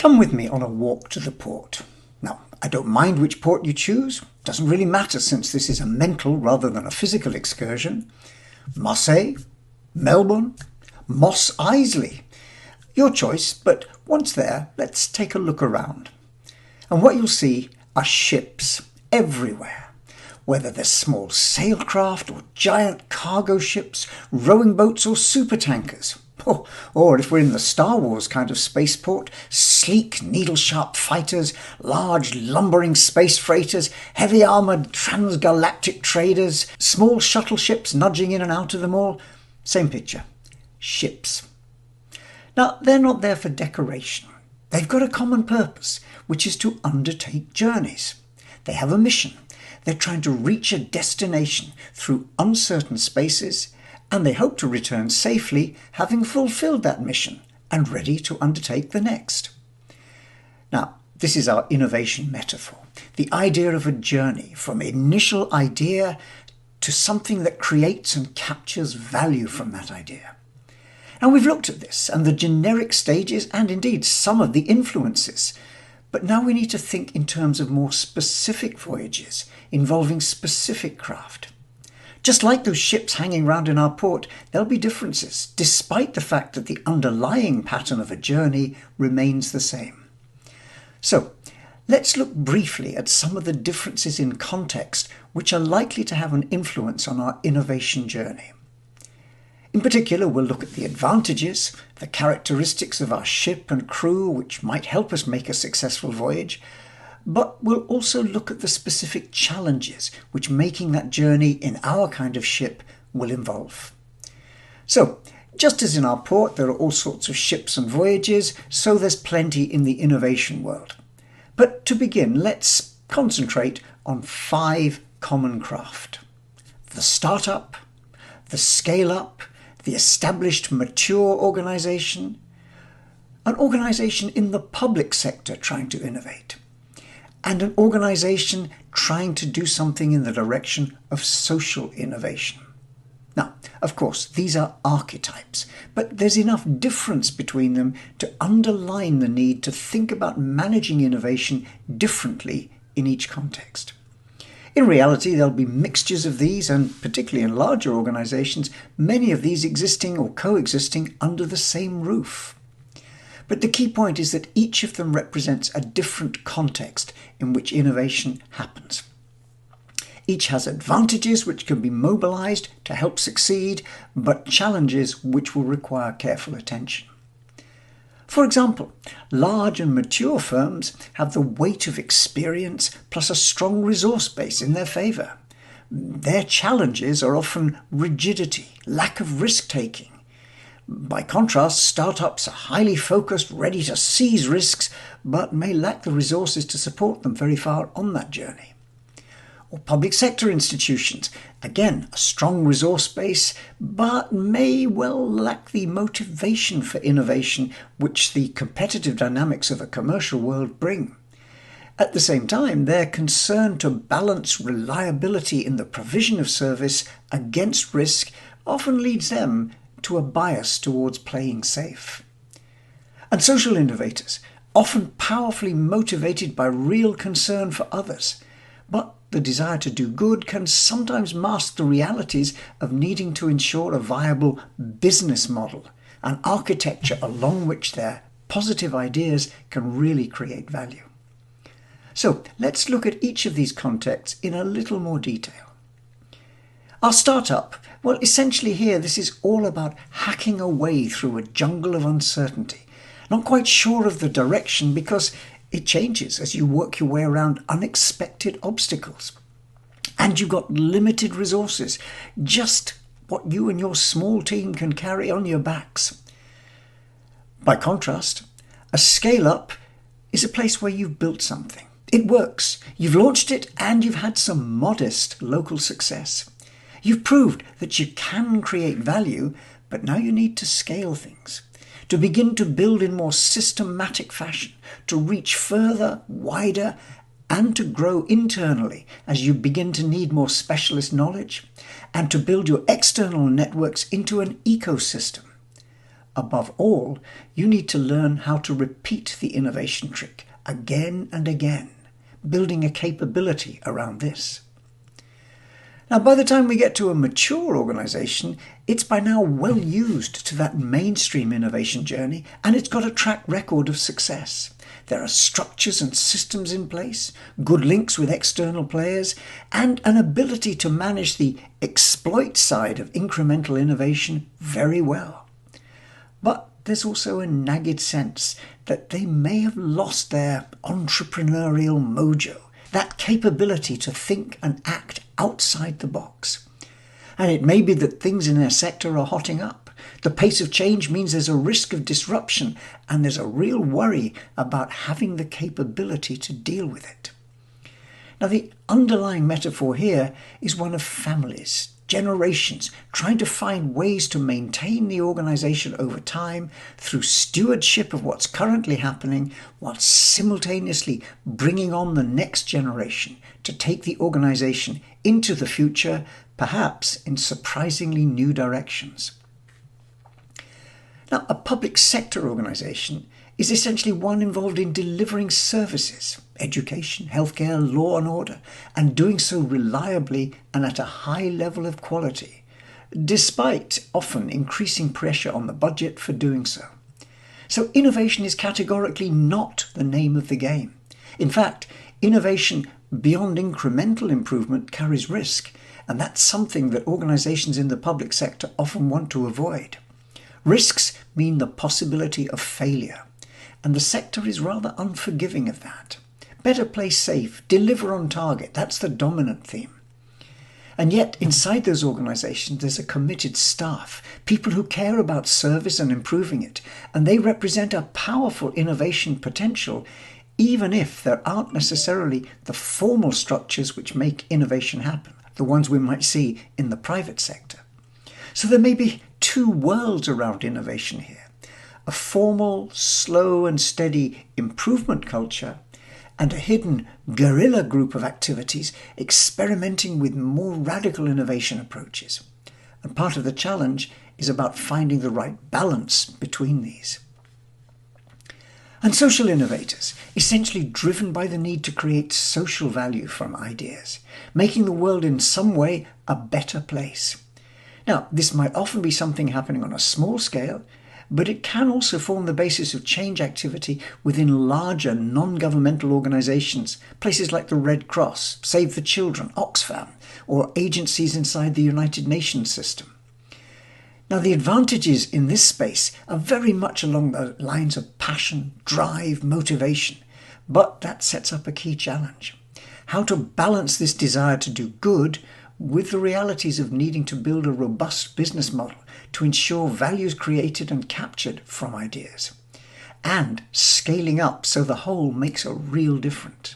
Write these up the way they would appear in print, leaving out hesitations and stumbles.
Come with me on a walk to the port. Now, I don't mind which port you choose. Doesn't really matter since this is a mental rather than a physical excursion. Marseille, Melbourne, Mos Eisley. Your choice, but once there, let's take a look around. And what you'll see are ships everywhere. Whether they're small sailcraft or giant cargo ships, rowing boats or supertankers. Or if we're in the Star Wars kind of spaceport, sleek needle-sharp fighters, large lumbering space freighters, heavy armoured transgalactic traders, small shuttle ships nudging in and out of them all. Same picture. Ships. Now, they're not there for decoration. They've got a common purpose, which is to undertake journeys. They have a mission. They're trying to reach a destination through uncertain spaces, and they hope to return safely, having fulfilled that mission and ready to undertake the next. Now, this is our innovation metaphor, the idea of a journey from initial idea to something that creates and captures value from that idea. And we've looked at this and the generic stages and indeed some of the influences. But now we need to think in terms of more specific voyages involving specific craft. Just like those ships hanging around in our port, there'll be differences, despite the fact that the underlying pattern of a journey remains the same. So, let's look briefly at some of the differences in context which are likely to have an influence on our innovation journey. In particular, we'll look at the advantages, the characteristics of our ship and crew which might help us make a successful voyage, but we'll also look at the specific challenges which making that journey in our kind of ship will involve. So, just as in our port there are all sorts of ships and voyages, so there's plenty in the innovation world. But to begin, let's concentrate on 5 common craft. The startup, the scale-up, the established mature organisation, an organisation in the public sector trying to innovate, and an organisation trying to do something in the direction of social innovation. Now, of course, these are archetypes, but there's enough difference between them to underline the need to think about managing innovation differently in each context. In reality, there'll be mixtures of these, and particularly in larger organisations, many of these existing or coexisting under the same roof. But the key point is that each of them represents a different context in which innovation happens. Each has advantages which can be mobilised to help succeed, but challenges which will require careful attention. For example, large and mature firms have the weight of experience plus a strong resource base in their favour. Their challenges are often rigidity, lack of risk-taking. By contrast, startups are highly focused, ready to seize risks, but may lack the resources to support them very far on that journey. Or public sector institutions, again, a strong resource base, but may well lack the motivation for innovation which the competitive dynamics of a commercial world bring. At the same time, their concern to balance reliability in the provision of service against risk often leads them to a bias towards playing safe. And social innovators, often powerfully motivated by real concern for others, but the desire to do good can sometimes mask the realities of needing to ensure a viable business model, an architecture along which their positive ideas can really create value. So let's look at each of these contexts in a little more detail. Our startup, well, essentially here this is all about hacking away through a jungle of uncertainty, not quite sure of the direction because it changes as you work your way around unexpected obstacles. And you've got limited resources, just what you and your small team can carry on your backs. By contrast, a scale-up is a place where you've built something. It works, you've launched it, and you've had some modest local success. You've proved that you can create value, but now you need to scale things, to begin to build in more systematic fashion, to reach further, wider, and to grow internally as you begin to need more specialist knowledge, and to build your external networks into an ecosystem. above all, you need to learn how to repeat the innovation trick again and again, building a capability around this. Now, by the time we get to a mature organization, it's by now well used to that mainstream innovation journey, and it's got a track record of success. There are structures and systems in place, good links with external players, and an ability to manage the exploit side of incremental innovation very well. But there's also a nagged sense that they may have lost their entrepreneurial mojo, that capability to think and act outside the box. And it may be that things in their sector are hotting up. The pace of change means there's a risk of disruption, and there's a real worry about having the capability to deal with it. Now, the underlying metaphor here is one of families, generations, trying to find ways to maintain the organization over time through stewardship of what's currently happening, while simultaneously bringing on the next generation to take the organization into the future, perhaps in surprisingly new directions. Now, a public sector organization is essentially one involved in delivering services, education, healthcare, law and order, and doing so reliably and at a high level of quality, despite often increasing pressure on the budget for doing so. So innovation is categorically not the name of the game. In fact, innovation beyond incremental improvement carries risk, and that's something that organizations in the public sector often want to avoid. Risks mean the possibility of failure, and the sector is rather unforgiving of that. Better play safe, deliver on target, that's the dominant theme. And yet, inside those organizations, there's a committed staff, people who care about service and improving it, and they represent a powerful innovation potential, even if there aren't necessarily the formal structures which make innovation happen, the ones we might see in the private sector. So there may be two worlds around innovation here. A formal, slow and steady improvement culture, and a hidden guerrilla group of activities experimenting with more radical innovation approaches. And part of the challenge is about finding the right balance between these. And social innovators, essentially driven by the need to create social value from ideas, making the world in some way a better place. Now, this might often be something happening on a small scale, but it can also form the basis of change activity within larger non-governmental organisations, places like the Red Cross, Save the Children, Oxfam, or agencies inside the United Nations system. Now, the advantages in this space are very much along the lines of passion, drive, motivation, but that sets up a key challenge. How to balance this desire to do good with the realities of needing to build a robust business model to ensure value is created and captured from ideas, and scaling up so the whole makes a real difference.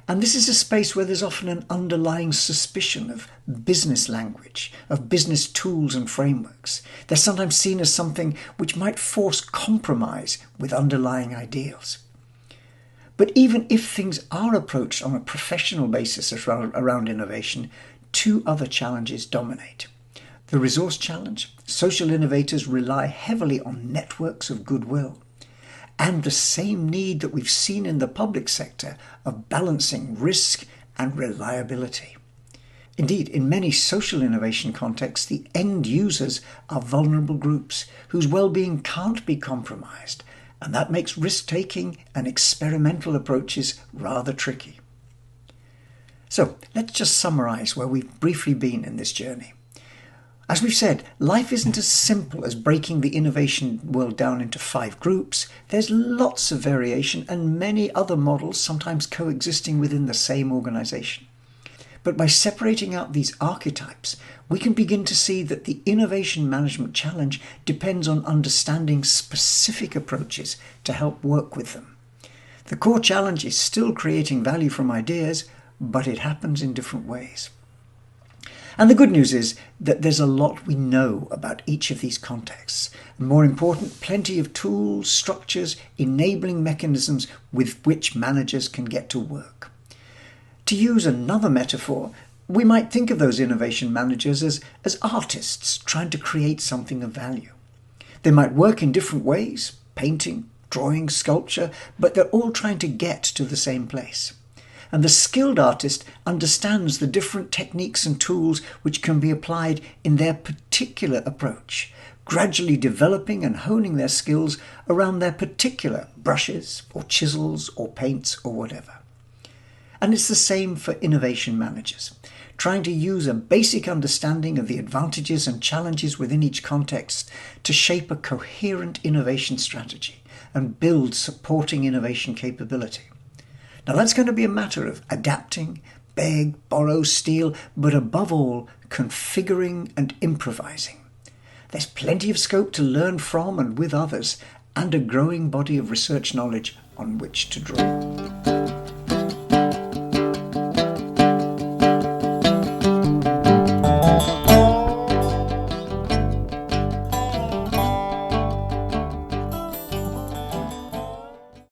And this is a space where there's often an underlying suspicion of business language, of business tools and frameworks. They're sometimes seen as something which might force compromise with underlying ideals. But even if things are approached on a professional basis around innovation, two other challenges dominate. The resource challenge. Social innovators rely heavily on networks of goodwill, and the same need that we've seen in the public sector of balancing risk and reliability. Indeed, in many social innovation contexts, the end users are vulnerable groups whose well-being can't be compromised, and that makes risk-taking and experimental approaches rather tricky. So let's just summarise where we've briefly been in this journey. As we've said, life isn't as simple as breaking the innovation world down into 5 groups. There's lots of variation and many other models sometimes coexisting within the same organisation. But by separating out these archetypes, we can begin to see that the innovation management challenge depends on understanding specific approaches to help work with them. The core challenge is still creating value from ideas, but it happens in different ways. And the good news is that there's a lot we know about each of these contexts. And more important, plenty of tools, structures, enabling mechanisms with which managers can get to work. To use another metaphor, we might think of those innovation managers as artists trying to create something of value. They might work in different ways, painting, drawing, sculpture, but they're all trying to get to the same place. And the skilled artist understands the different techniques and tools which can be applied in their particular approach, gradually developing and honing their skills around their particular brushes or chisels or paints or whatever. And it's the same for innovation managers, trying to use a basic understanding of the advantages and challenges within each context to shape a coherent innovation strategy and build supporting innovation capability. Now that's going to be a matter of adapting, beg, borrow, steal, but above all, configuring and improvising. There's plenty of scope to learn from and with others, and a growing body of research knowledge on which to draw.